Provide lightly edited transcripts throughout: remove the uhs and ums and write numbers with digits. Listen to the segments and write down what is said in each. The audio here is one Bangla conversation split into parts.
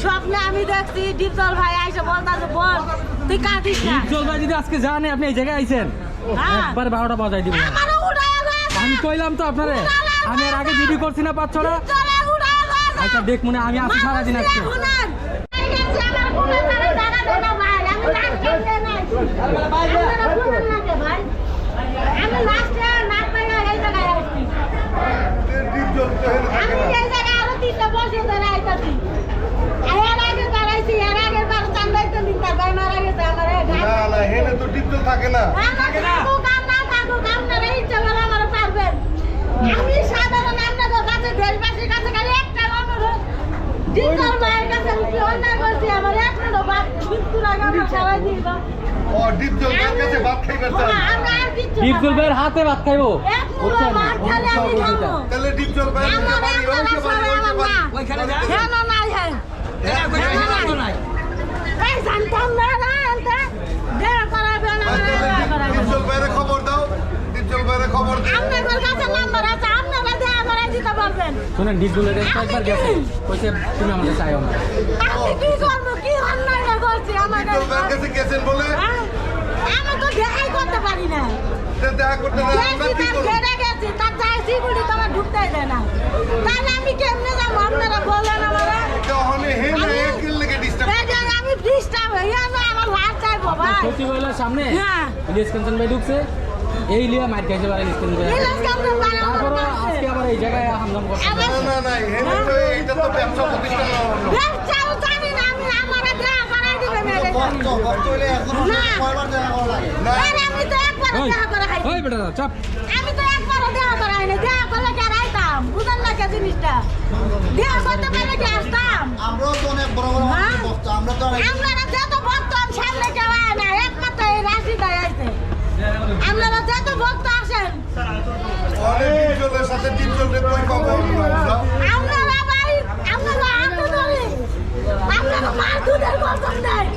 স্বপ্নে আমি দেখছি ডিপজল ভাই আইসা বলতাছে বল তুই কাঁদিস না। ডিপজল ভাই যদি আজকে জানে আপনি এই জায়গায় আইছেন একবার 12টা বাজাই দিব। আমারও উড়ায় আমি কইলাম তো আপনারে, আমি এর আগে ভিডিও করছি না 5-6টা। আচ্ছা দেখ মনে আমি আসি সারাদিন আজকে। থাকে না আমি সাধারণ আপনাদের কাছে দেশবাসীর কাছে খালি একটা অনুরোধ, ডিপজল ভাইয়ের কাছে আমি কি অন্যায় করছি? আমার এক মিনিট বাদ মৃত্যুর আগে আমার সবাই দিব। ও ডিপজল ভাইয়ের কাছে ভাত খাইবার চান? আমরা আর কিচ্ছু না। ডিপজল ভাইয়ের হাতে ভাত খাইবো। এক মুঠো ভাত খেলে আমি খাবো। তাহলে ডিপজল ভাইয়ের আমার বাড়ি একটা ওইটা বাড়ি ওইটা বাড়ি ওইখানে যান। হেন নাই হেন। এই জানতাম না না এনতে। দেয়া করাবে না দেয়া করাবে। ডিপজল ভাইয়ের খবর দাও, ডিপজল ভাইয়ের খবর দাও। আপনাদের কাছে নাম্বার আছে, আপনারা দেয়া করে দিতে পারবেন। শুনেন ডিপজলের একবার গেছে কইছে তুমি আমাকে চাইও না। আমি কি করবো? কি অন্যায় করছি আমার ডিপজল ভাইয়ের কাছে গেছেন বলে আমি তো দেখাই করতে পারি না। দেখা করতে না আমরা কি করব? তার চাই সিকিউরিটি তোমার ঢুকতেই দেয় না। তাহলে আমি কেমনে যাবো? আপনারা বলেন আমারে। যখন হেন একল লেগে ডিস্টার্ব এই যে আমি ডিস্টার্ব হয়ে যাবো, আমার লাভ চাইবো ভাই। সচিবালয়ের সামনে হ্যাঁ। ইলিয়াস কাঞ্চন ভাই ঢুকছে, এই লিয়া মার খাইছে বারে ইলিয়াস কাঞ্চন ভাই। ইলিয়াস কাঞ্চন ভাই আমার তারপর মারছে। আজকে আবার এই জায়গায় হামলাম করছে। না না না হেন তো এটা তো ব্যবসা প্রতিষ্ঠান না। ব্যবসাও জানি না আমি, আমারে দেয়া করাই দিবে মেরে। না। না আরে আমি তো একবার ওই দেয়া করা খাইছি। ওই বেটা চাপ। আমি তো একবারও দেয়া করাই না। দেয়া করলে কি আর আইতাম? বুঝেন না কে জিনিসটা? দেয়া করতে পারলে কি আসতাম? আমরাও তো অনেক বড় বড় হ্যাঁ? বস্তু, আমরা তো অনেক আপনারা যত ভক্ত সামনে কেউ আয় না, একমাত্র এই রাশিদাই আইছে। আপনারা যত ভক্ত আসেন, অনেক ডিপজলের সাথে ডিপজলের কই পাবো আমরা? আপনারা ভাই, আপনারা হাতে ধরি, আপনারা মার দুধের কসম দেয়।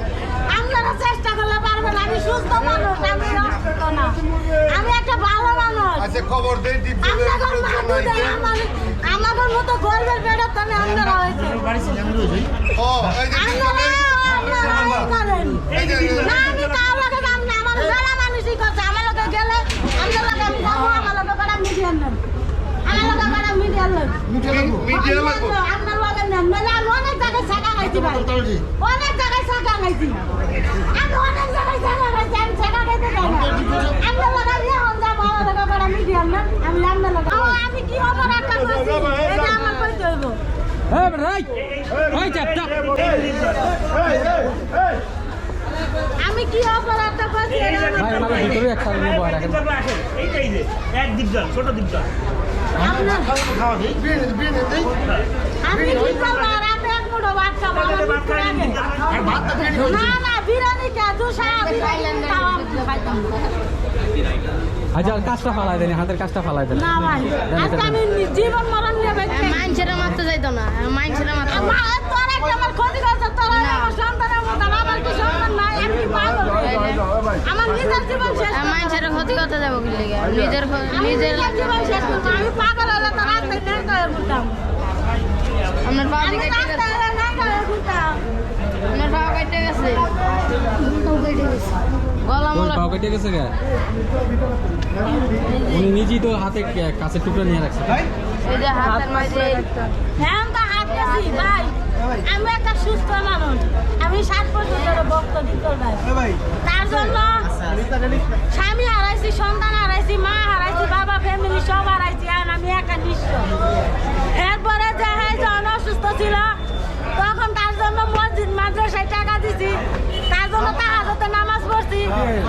আপনারা চেষ্টা করলে পারবেন। আমি সুস্থ মানুষ, আমি অসুস্থ না। আমি একটা ভালো মানুষ। আচ্ছা খবর দেই ডিপজলের আপনাদের মা দুধে আমাদের মতো গর্বের বেড়ে তাহলে আপনারা হয়েছে। ও এই যে আপনারা করেন। না আমি কারো লোকে যাম না, আমার যারা মানুষই করছে। আমার লোকে গেলে আমার লোকে আমি যাবো, আমার লোকে করা মিডিয়ার নেন, আমার লোকে করা মিডিয়ার নেন, মিডিয়া লাগো। আপনার লোকে নেন। মানে আমি অনেক জায়গায় শাখা খাইছি ভাই, অনেক জায়গায় শাখা খাইছি, আমি অনেক জায়গায় শাখা খাইছি, আমি শাখা খাইতে যাই না। আপনার লোকে আমি এখন যাবো, আমার লোকে করা মিডিয়ার নেন, আমি আপনার লোকে আমি কি অপরাধটা করছি এটা আমার কইতে হইব। এই বেটা এই ওই চাপ চাপ। আমি কি অপরাধটা করছি এটা আমার ভাই আমাদের ভিতরে এক সাইড নিয়ে বয় রাখেন। এইটাই যে এক ডিপজল ছোট ডিপজল আপনার খাওয়া দিই আমি কি করবো? আর আপনি এক মুঠো ভাত খাবো, আমার মৃত্যুর আগে। আর ভাতটা বিরিয়ানি না না বিরিয়ানি কে দুসা বিরিয়ানি খাওয়া আমি খাইতাম না। আচ্ছা কাজটা ফালাই দেন, হাতের কাজটা ফালাই দেন। না ভাই আজকে আমি জীবন মরণ নিয়ে বেঁচে মাইনছেরা মারতে যাইতো না, মাইনছেরা মারতে তোর একটা আমার ক্ষতি করছে, তোর আমার সন্তানের মতন, আমার কি সন্তান নাই? আমি কি পাগল? আমার নিজের জীবন শেষ করতে হবে। মাইনছেরা ক্ষতি করতে যাবো কি লেগে? আমি নিজের নিজের জীবন শেষ করতে হবে। আমি পাগল হলে তো রাস্তায় নেড়ে হয়ে ঘুরতাম। আপনার পা আমি কেটে গেছে, রাস্তায় হলে নেড়ে হয়ে ঘুরতাম। আপনার পা কেটে গেছে, গলা তোর মলা পাও কেটে গেছে কে? উনি নিজেই তো হাতে কাছের টুকরো নিয়ে রাখছে। এই যে হাতের মাঝে হ্যাঁ তো হাত গেছি ভাই, আমি একটা সুস্থ মানুষ। আমি 7 বছর ধরে ভক্ত ডিপজল ভাই। তার জন্য স্বামী হারাইছি, সন্তান হারাইছি, মা হারাইছি, বাবা ফ্যামিলি সব হারাইছি। আর আমি একা নিঃস্ব। এরপরে যে যখন অসুস্থ ছিল তখন তার জন্য মসজিদ মাদ্রাসায় টাকা দিছি, তার জন্য তাহাজ্জুদের নামাজ পড়ছি,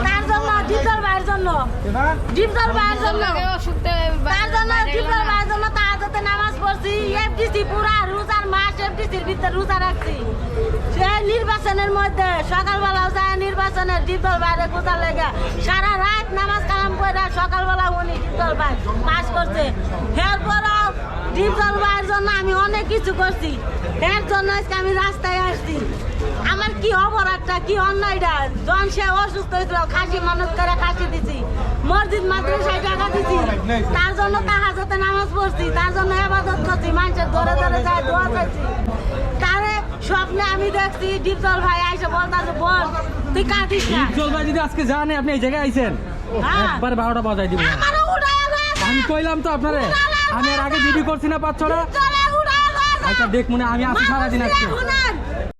তার জন্য ডিপজল ভাইয়ের জন্য, ডিপজল ভাইয়ের জন্য, তার জন্য ডিপজল ভাইয়ের জন্য তাহাজ্জুদের নামাজ পড়ছি। এফডিসি পুরা রোজার মাস এফডিসির ভিতরে রোজা রাখছি। সে নির্বাচনের মধ্যে সকালবেলাও যায় নির্বাচনের ডিপজল ভাইয়ের কোথা লেগে সারা রাত নামাজ কালাম করে সকালবেলা উনি ডিপজল ভাই পাস করছে। এরপরও ডিপজল ভাইয়ের জন্য আমি অনেক কিছু করছি, এর জন্য আজকে আমি রাস্তায় আসছি। আমার কি অপরাধটা, কি অন্যায়টা? যখন সে অসুস্থ হয়েছিল খাসি মানুষ করে খাসি দিছি, মসজিদ মাদ্রাসায় টাকা দিছি, তার জন্য তাহাজ্জুদের নামাজ পড়ছি, তার জন্য ইবাদত করছি, মানুষের ধরে ধরে যায় দোয়া চাইছি। তারে স্বপ্নে দেখছি ডিপজল ভাই আইসে বলতাছে বল তুই কাটিস না ডিপজল ভাই যদি আজকে জানে আপনি এই জায়গায় আইছেন হ্যাঁ। একবার 12টা বাজাই দিব আমারও উড়াইয়া লয়ে আমি কইলাম তো আপনারে আমি এর আগে ভিডিও করছি না 5-6টা ডিপজলে উড়াইয়া লয়ে আচ্ছা দেখ মনে আমি আসি সারাদিন আজকে শুনেন